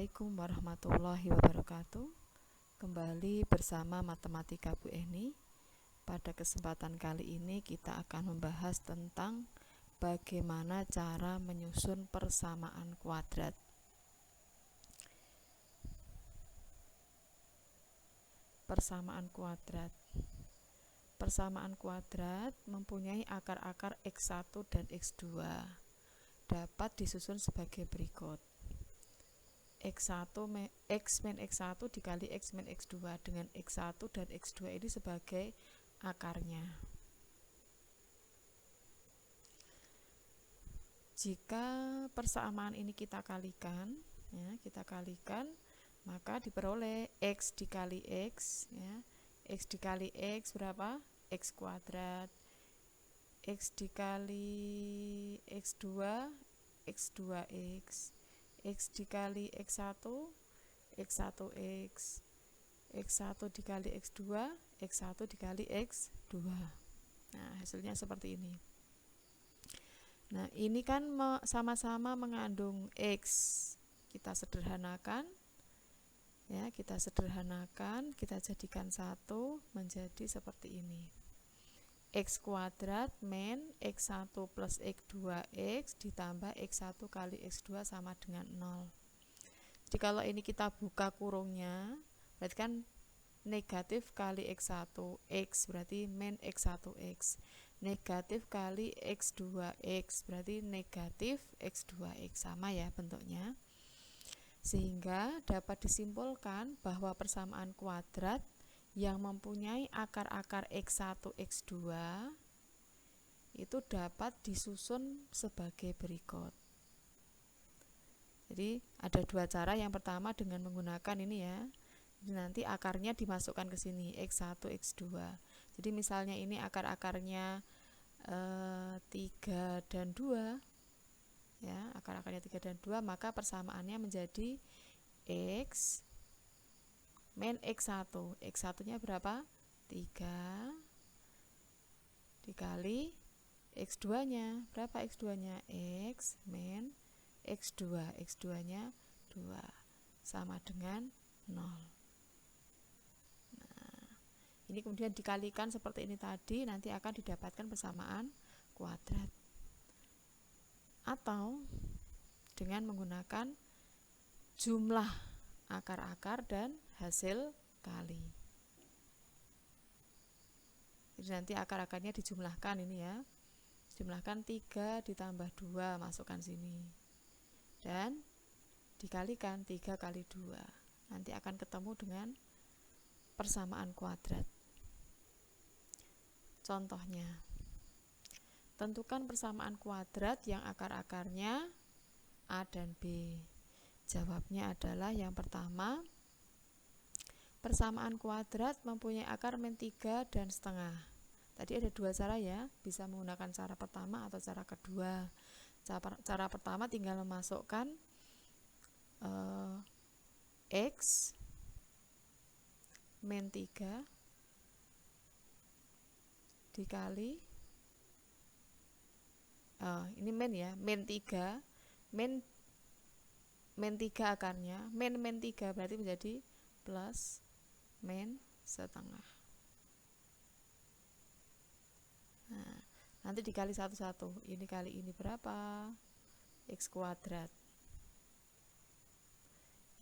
Assalamualaikum warahmatullahi wabarakatuh. Kembali bersama Matematika Bu Eni. Pada kesempatan kali ini kita akan membahas tentang bagaimana cara menyusun persamaan kuadrat. Persamaan kuadrat. Persamaan kuadrat mempunyai akar-akar X1 dan X2. Dapat disusun sebagai berikut. X min X1 dikali X min X2 dengan X1 dan X2 ini sebagai akarnya. Jika persamaan ini kita kalikan, maka diperoleh X dikali X, ya. X dikali X berapa? X kuadrat. X dikali X2, X2X. X dikali X1, X1X. X1 dikali X2, X1 dikali X2. Nah, hasilnya seperti ini. Nah, ini kan sama-sama mengandung X. Kita sederhanakan. Ya, kita jadikan satu menjadi seperti ini. X kuadrat min X1 plus X2X ditambah X1 kali X2 sama dengan 0. Jadi kalau ini kita buka kurungnya, berarti kan negatif kali X1, X berarti min X1X. Negatif kali X2X berarti negatif X2X, sama ya bentuknya. Sehingga dapat disimpulkan bahwa persamaan kuadrat yang mempunyai akar-akar X1, X2 itu dapat disusun sebagai berikut. Jadi ada dua cara. Yang pertama dengan menggunakan ini ya. Jadi nanti akarnya dimasukkan ke sini, X1, X2. Jadi misalnya ini akar-akarnya 3 dan 2. Ya, akar-akarnya 3 dan 2, maka persamaannya menjadi X min X1. X1-nya berapa? 3 dikali X2-nya. Berapa X2-nya? X min X2. X2-nya 2 sama dengan 0. Nah, ini kemudian dikalikan seperti ini tadi, nanti akan didapatkan persamaan kuadrat. Atau dengan menggunakan jumlah akar-akar dan hasil kali. Jadi nanti akar-akarnya dijumlahkan ini ya. Jumlahkan 3 ditambah 2, masukkan sini. Dan dikalikan 3 kali 2. Nanti akan ketemu dengan persamaan kuadrat. Contohnya, tentukan persamaan kuadrat yang akar-akarnya A dan B. Jawabnya adalah yang pertama, persamaan kuadrat mempunyai akar min 3 dan setengah. Tadi ada dua cara ya, bisa menggunakan cara pertama atau cara kedua. Cara pertama tinggal memasukkan X min 3 dikali ini min ya, min 3 min 3 akarnya, min 3 berarti menjadi plus min setengah. Nah, nanti dikali satu-satu. Ini kali ini berapa? X kuadrat.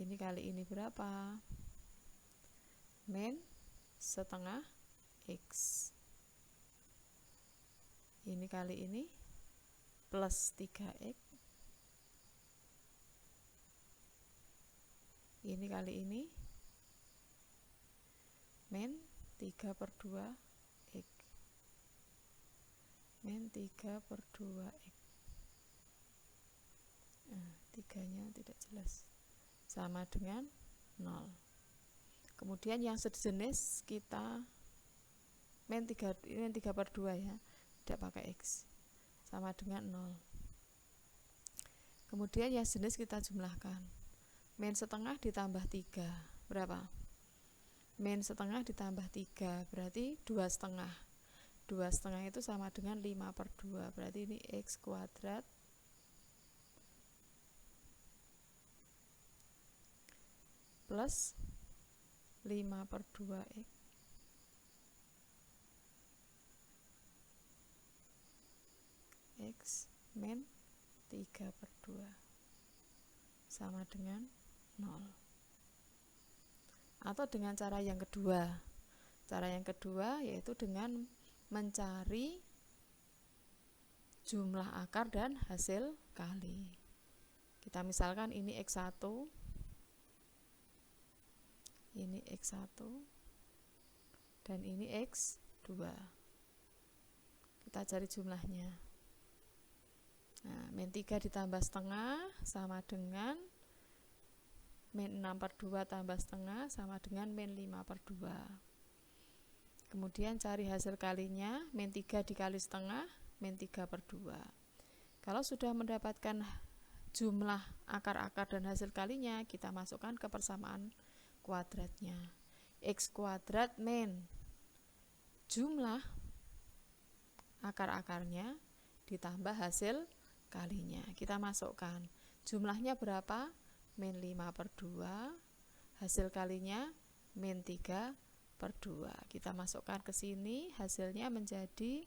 Ini kali ini berapa? Min setengah X. Ini kali ini plus 3X. Ini kali ini min 3 per 2X. Min 3 per 2X. Nah, 3-nya tidak jelas. Sama dengan 0. Kemudian yang sejenis kita min 3 per 2 ya. Tidak pakai X. Sama dengan 0. Kemudian yang sejenis kita jumlahkan. Min setengah ditambah 3. Berapa? Min setengah ditambah 3. Berarti 2 setengah. 2 setengah itu sama dengan 5 per 2. Berarti ini X kuadrat plus 5/2x x min 3/2 sama dengan 0. Atau dengan cara yang kedua. Cara yang kedua yaitu dengan mencari jumlah akar dan hasil kali. Kita misalkan ini X1, ini X1, dan ini X2. Kita cari jumlahnya. Nah, min 3 ditambah setengah sama dengan min 6/2 tambah setengah sama dengan min 5/2. Kemudian cari hasil kalinya, min 3 dikali setengah, min 3/2. Kalau sudah mendapatkan jumlah akar-akar dan hasil kalinya, kita masukkan ke persamaan kuadratnya. X kuadrat min jumlah akar-akarnya ditambah hasil kalinya. Kita masukkan. Jumlahnya berapa? Min 5/2. Hasil kalinya min 3/2. Kita masukkan ke sini, hasilnya menjadi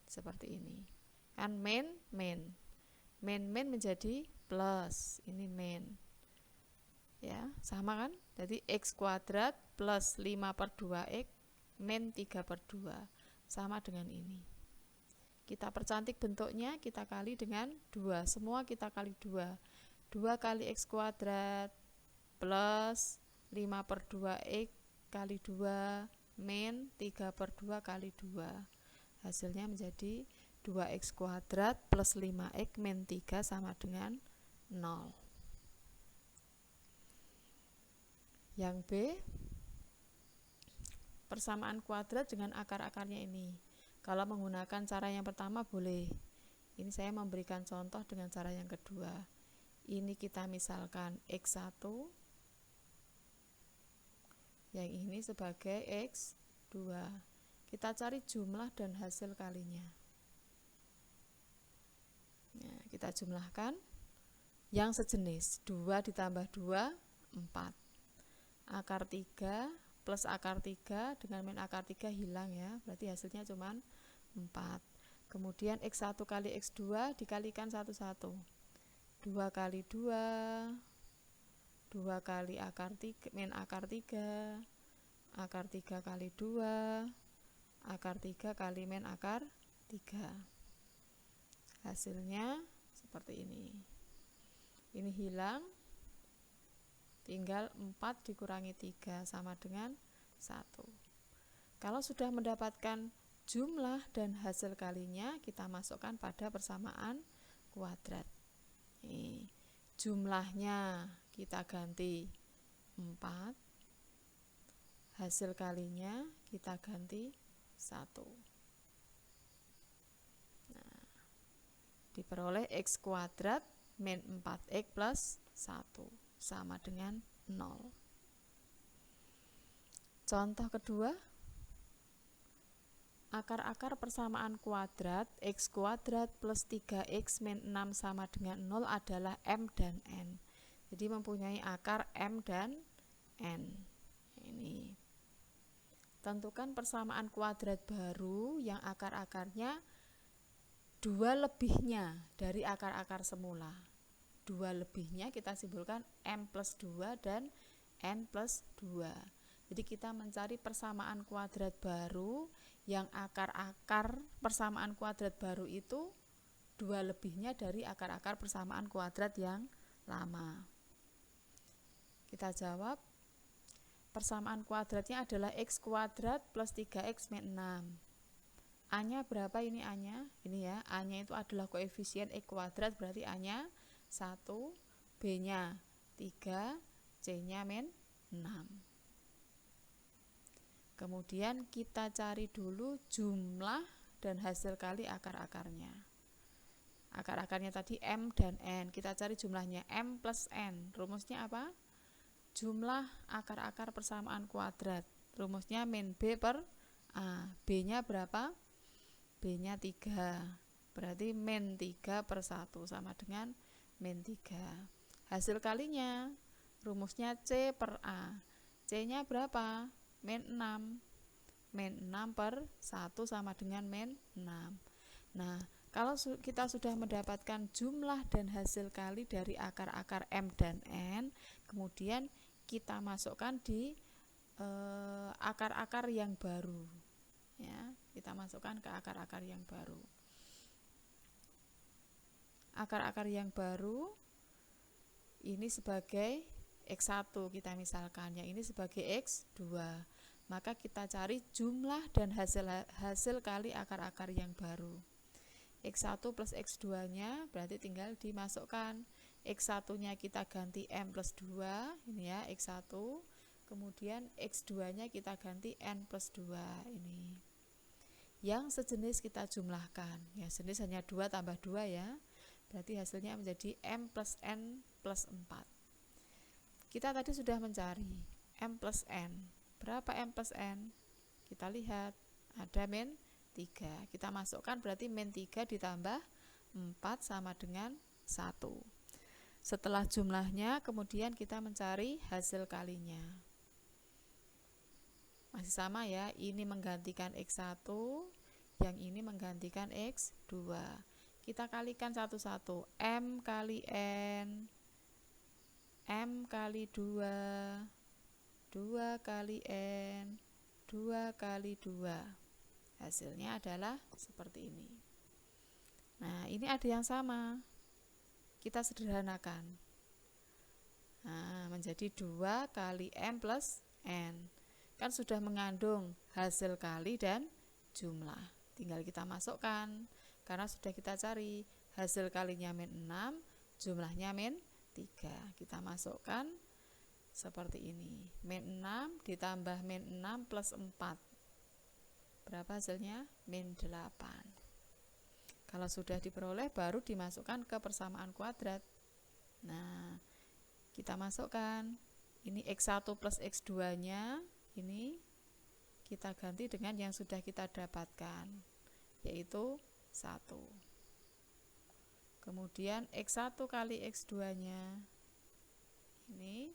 seperti ini. Kan min menjadi plus. Ini min. Ya, sama kan? Jadi X kuadrat plus 5/2x min 3/2 sama dengan ini. Kita percantik bentuknya, kita kali dengan 2. Semua kita kali 2. 2 kali X kuadrat plus 5/2x kali 2 min 3/2 kali 2. Hasilnya menjadi 2x kuadrat plus 5x min 3 sama dengan 0. Yang B, persamaan kuadrat dengan akar-akarnya ini. Kalau menggunakan cara yang pertama boleh. Ini saya memberikan contoh dengan cara yang kedua. Ini kita misalkan X1, yang ini sebagai X2. Kita cari jumlah dan hasil kalinya. Nah, kita jumlahkan yang sejenis. 2 ditambah 2, 4. Akar 3 plus akar 3 dengan min akar 3 hilang ya. Berarti hasilnya cuma 4. Kemudian X1 kali X2 dikalikan 1-1. 2 kali 2, 2 kali akar 3, min akar 3, akar 3 kali 2, akar 3 kali min akar 3. Hasilnya seperti ini. Ini hilang, tinggal 4 dikurangi 3 sama dengan 1. Kalau sudah mendapatkan jumlah dan hasil kalinya, kita masukkan pada persamaan kuadrat. Nih, jumlahnya kita ganti 4, hasil kalinya kita ganti 1. Nah, diperoleh X kuadrat min 4x plus 1 sama dengan 0. Contoh kedua, akar-akar persamaan kuadrat X kuadrat plus 3x min 6 sama dengan 0 adalah M dan N. Jadi mempunyai akar M dan N. Ini. Tentukan persamaan kuadrat baru yang akar-akarnya 2 lebihnya dari akar-akar semula. 2 lebihnya kita simbolkan M plus 2 dan N plus 2. Jadi kita mencari persamaan kuadrat baru yang akar-akar persamaan kuadrat baru itu 2 lebihnya dari akar-akar persamaan kuadrat yang lama. Kita jawab, persamaan kuadratnya adalah X kuadrat plus 3x min 6. A-nya berapa ini A-nya? Ini ya, A-nya itu adalah koefisien X kuadrat, berarti A-nya 1, B-nya 3, C-nya min 6. Kemudian kita cari dulu jumlah dan hasil kali akar-akarnya. Akar-akarnya tadi M dan N. Kita cari jumlahnya M plus N. Rumusnya apa? Jumlah akar-akar persamaan kuadrat. Rumusnya min B per A. B-nya berapa? B-nya 3. Berarti min 3/1 sama dengan min 3. Hasil kalinya, rumusnya C per A. C-nya berapa? Min 6. Min 6 per 1 sama dengan min 6. Nah, kalau kita sudah mendapatkan jumlah dan hasil kali dari akar-akar M dan N, kemudian kita masukkan di akar-akar yang baru. Ya, kita masukkan ke akar-akar yang baru. Akar-akar yang baru ini sebagai X1 kita misalkan, yang ini sebagai X2. Maka kita cari jumlah dan hasil kali akar-akar yang baru. X1 plus X2 nya berarti tinggal dimasukkan. X1 nya kita ganti M plus 2, ini ya X1. Kemudian X2 nya kita ganti N plus 2 ini. Yang sejenis kita jumlahkan, ya sejenis hanya 2 tambah 2 ya. Berarti hasilnya menjadi M plus N plus 4. Kita tadi sudah mencari M plus N. Berapa M plus N? Kita lihat, ada min 3. Kita masukkan berarti min 3 ditambah 4 sama dengan 1. Setelah jumlahnya, kemudian kita mencari hasil kalinya. Masih sama ya, ini menggantikan X1, yang ini menggantikan X2. Kita kalikan satu-satu. M kali N, M kali 2, 2 kali N, 2 kali 2. Hasilnya adalah seperti ini. Nah, ini ada yang sama. Kita sederhanakan. Nah, menjadi 2 kali M plus N. Kan sudah mengandung hasil kali dan jumlah. Tinggal kita masukkan. Karena sudah kita cari hasil kalinya min 6, jumlahnya min 3. Kita masukkan seperti ini. Min 6 ditambah min 6 plus 4. Berapa hasilnya? Min 8. Kalau sudah diperoleh baru dimasukkan ke persamaan kuadrat. Nah, kita masukkan. Ini X1 plus X2 nya, ini kita ganti dengan yang sudah kita dapatkan, yaitu 1. Kemudian X1 kali X2 nya, ini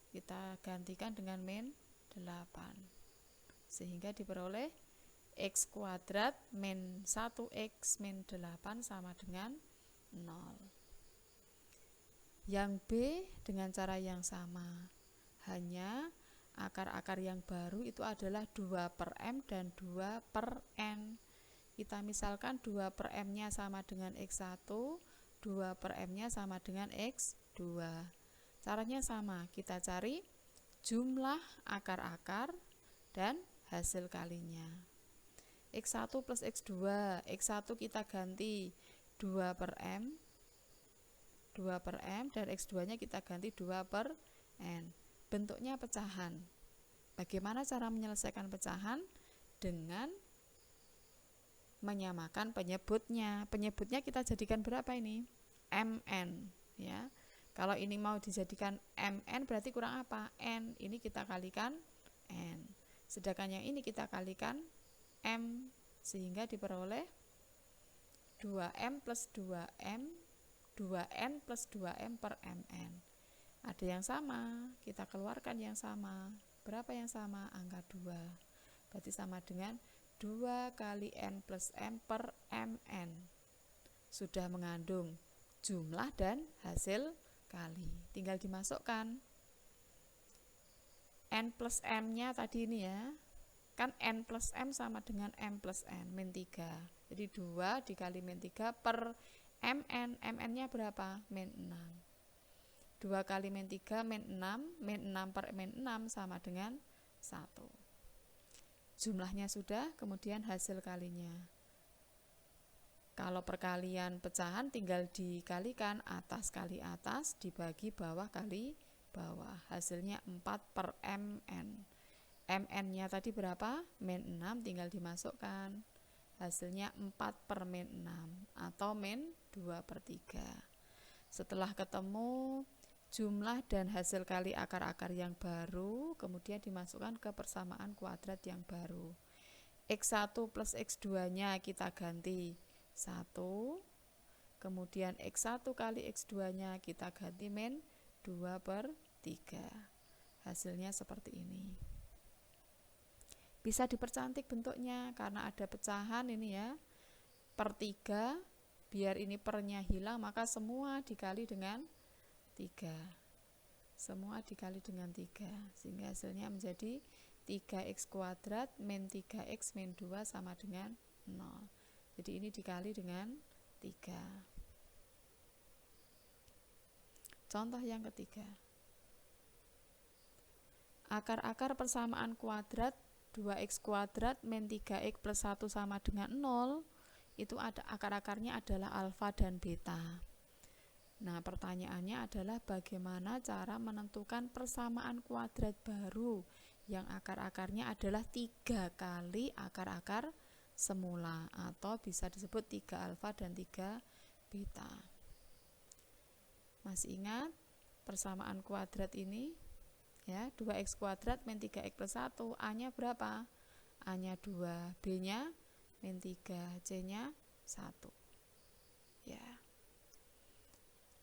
kita gantikan dengan min 8. Sehingga diperoleh X kuadrat min 1X min 8 sama dengan 0. Yang B dengan cara yang sama. Hanya akar-akar yang baru itu adalah 2 per M dan 2 per N. Kita misalkan 2 per M-nya sama dengan X1, 2 per M-nya sama dengan X2. Caranya sama, kita cari jumlah akar-akar dan hasil kalinya. X1 plus X2, X1 kita ganti 2 per M, 2 per M, dan X2 nya kita ganti 2 per N. Bentuknya pecahan. Bagaimana cara menyelesaikan pecahan? Dengan menyamakan penyebutnya. Penyebutnya kita jadikan berapa ini? MN ya. Kalau ini mau dijadikan MN berarti kurang apa? N. Ini kita kalikan N. Sedangkan yang ini kita kalikan M, sehingga diperoleh 2M plus 2M, 2N plus 2M per MN. Ada yang sama, kita keluarkan yang sama. Berapa yang sama? Angka 2. Berarti sama dengan 2 kali N plus M per MN. Sudah mengandung jumlah dan hasil kali. Tinggal dimasukkan. N plus M-nya tadi ini ya. Kan N plus M sama dengan M plus N, min 3. Jadi 2 dikali min 3 per MN. MN-nya berapa? Min 6. 2 kali min 3 min 6. Min 6 per min 6 sama dengan 1. Jumlahnya sudah, kemudian hasil kalinya. Kalau perkalian pecahan tinggal dikalikan atas kali atas dibagi bawah kali bawah. Hasilnya 4 per MN. MN-nya tadi berapa? Min 6, tinggal dimasukkan. Hasilnya 4 per min 6 atau min 2 per 3. Setelah ketemu jumlah dan hasil kali akar-akar yang baru, kemudian dimasukkan ke persamaan kuadrat yang baru. X1 plus X2 nya kita ganti 1, kemudian X1 kali X2 nya kita ganti min 2/3. Hasilnya seperti ini. Bisa dipercantik bentuknya karena ada pecahan ini ya, per 3. Biar ini pernya hilang, maka semua dikali dengan 3. Semua dikali dengan 3. Sehingga hasilnya menjadi 3x kuadrat min 3x min 2 sama dengan 0. Jadi ini dikali dengan 3. Contoh yang ketiga. Akar-akar persamaan kuadrat 2x kuadrat min 3x plus 1 sama dengan 0. Itu ada akar-akarnya adalah alfa dan beta. Nah, pertanyaannya adalah bagaimana cara menentukan persamaan kuadrat baru yang akar-akarnya adalah 3 kali akar-akar semula, atau bisa disebut 3 alfa dan 3 beta. Masih ingat persamaan kuadrat ini? Ya, 2x kuadrat min 3x plus 1, A-nya berapa? A-nya 2, B-nya min 3, C-nya 1. Ya.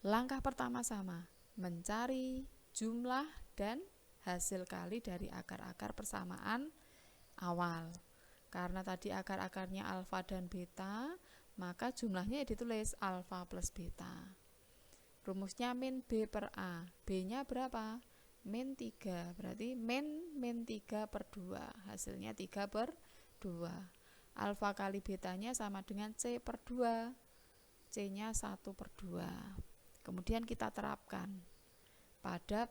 Langkah pertama sama, mencari jumlah dan hasil kali dari akar-akar persamaan awal. Karena tadi akar-akarnya alfa dan beta, maka jumlahnya ditulis alfa plus beta. Rumusnya min B per A. B-nya berapa? Min 3, berarti min 3/2. Hasilnya 3/2. Alfa kali betanya sama dengan C per 2. C-nya 1/2. Kemudian kita terapkan pada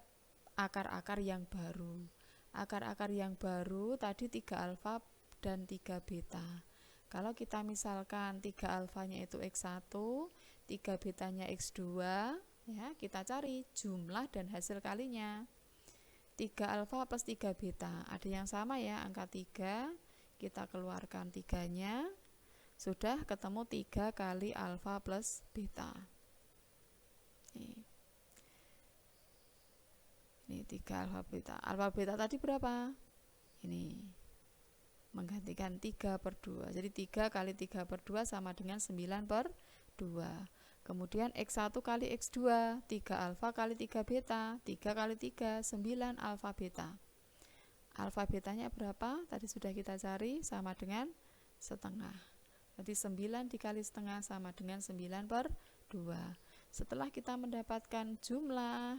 akar-akar yang baru. Akar-akar yang baru tadi 3 alfa dan 3 beta. Kalau kita misalkan 3 alfanya itu X1, 3 betanya X2, ya, kita cari jumlah dan hasil kalinya. 3 alfa plus 3 beta. Ada yang sama ya, angka 3. Kita keluarkan 3-nya, sudah ketemu 3 kali alfa plus beta. Ini 3 alfa beta. Alfa beta tadi berapa? Ini menggantikan 3/2. Jadi 3 kali 3/2 sama dengan 9/2. Kemudian X1 kali X2, 3 alfa kali 3 beta, 3 kali 3, 9 alfa beta. Alfa betanya berapa? Tadi sudah kita cari, sama dengan setengah. Jadi 9 dikali setengah sama dengan 9/2. Setelah kita mendapatkan jumlah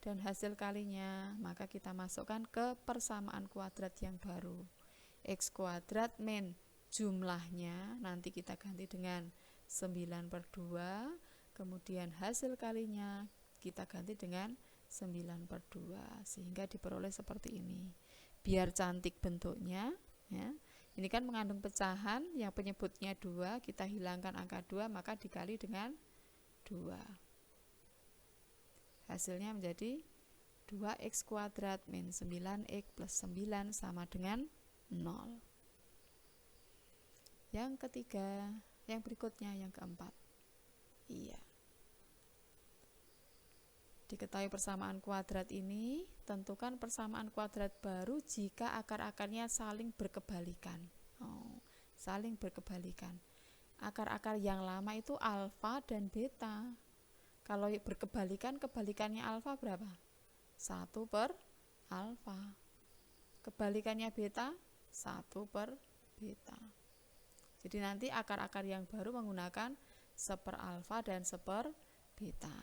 dan hasil kalinya, maka kita masukkan ke persamaan kuadrat yang baru. X kuadrat min jumlahnya, nanti kita ganti dengan 9/2. Kemudian hasil kalinya kita ganti dengan 9/2, sehingga diperoleh seperti ini. Biar cantik bentuknya, ya. Ini kan mengandung pecahan yang penyebutnya 2, kita hilangkan angka 2, maka dikali dengan 2. Hasilnya menjadi 2x kuadrat min 9x plus 9 sama dengan 0. Yang ketiga, yang berikutnya, yang keempat. Iya. Diketahui persamaan kuadrat ini, tentukan persamaan kuadrat baru jika akar-akarnya saling berkebalikan. Saling berkebalikan. Akar-akar yang lama itu alfa dan beta. Kalau berkebalikan, kebalikannya alfa berapa? 1 per alfa. Kebalikannya beta, 1 per beta. Jadi nanti akar-akar yang baru menggunakan 1 per alfa dan 1 per beta.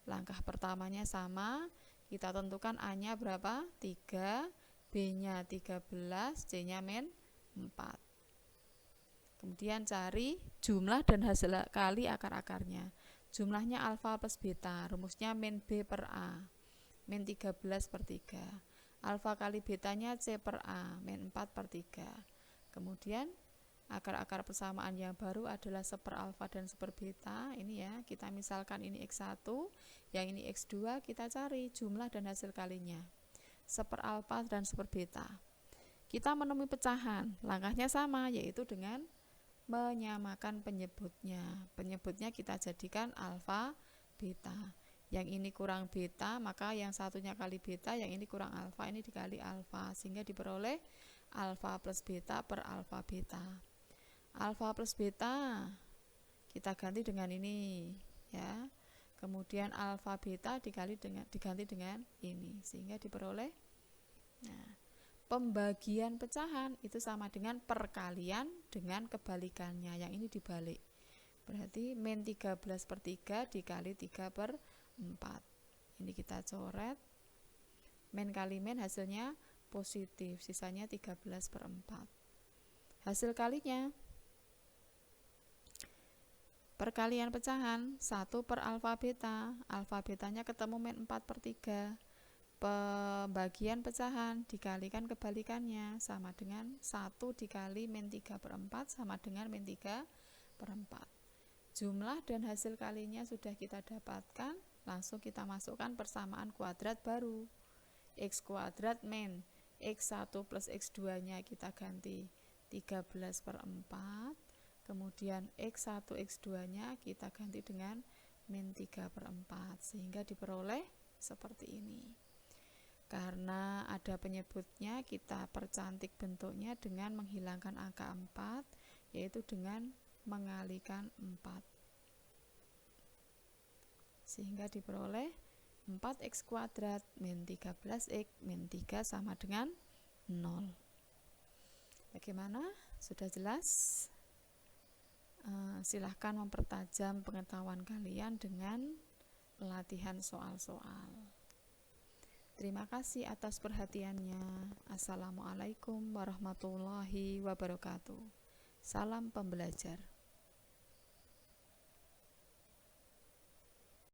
Langkah pertamanya sama, kita tentukan A-nya berapa? 3, B-nya 13, C-nya min 4. Kemudian cari jumlah dan hasil kali akar-akarnya. Jumlahnya alfa plus beta, rumusnya min B per A, min 13/3. Alfa kali betanya C per A, min 4/3. Kemudian akar-akar persamaan yang baru adalah 1 per alfa dan 1 per beta. Ini ya, kita misalkan ini X1, yang ini X2, kita cari jumlah dan hasil kalinya. 1 per alfa dan 1 per beta. Kita menemui pecahan, langkahnya sama, yaitu dengan menyamakan penyebutnya. Penyebutnya kita jadikan alfa, beta. Yang ini kurang beta, maka yang satunya kali beta, yang ini kurang alfa, ini dikali alfa, sehingga diperoleh alfa plus beta per alfa beta. Alfa plus beta kita ganti dengan ini, ya. kemudian alfa beta diganti dengan ini, sehingga diperoleh, nah, pembagian pecahan itu sama dengan perkalian dengan kebalikannya, yang ini dibalik. Berarti min 13/3 dikali 3/4. Ini kita coret. Min kali min hasilnya positif, sisanya 13/4. Hasil kalinya, perkalian pecahan 1 per alfa beta. Alfa betanya ketemu min 4/3. Pembagian pecahan dikalikan kebalikannya, sama dengan 1 dikali min 3/4 sama dengan min 3/4. Jumlah dan hasil kalinya sudah kita dapatkan. Langsung kita masukkan persamaan kuadrat baru. X kuadrat min X1 plus X2 nya kita ganti 13/4. Kemudian X1 X2 nya kita ganti dengan min 3/4, sehingga diperoleh seperti ini. Karena ada penyebutnya, kita percantik bentuknya dengan menghilangkan angka 4, yaitu dengan mengalikan 4, sehingga diperoleh 4x kuadrat min 13x min 3 sama dengan 0. Bagaimana? Sudah jelas? Silahkan mempertajam pengetahuan kalian dengan latihan soal-soal. Terima kasih atas perhatiannya. Assalamualaikum warahmatullahi wabarakatuh. Salam pembelajar.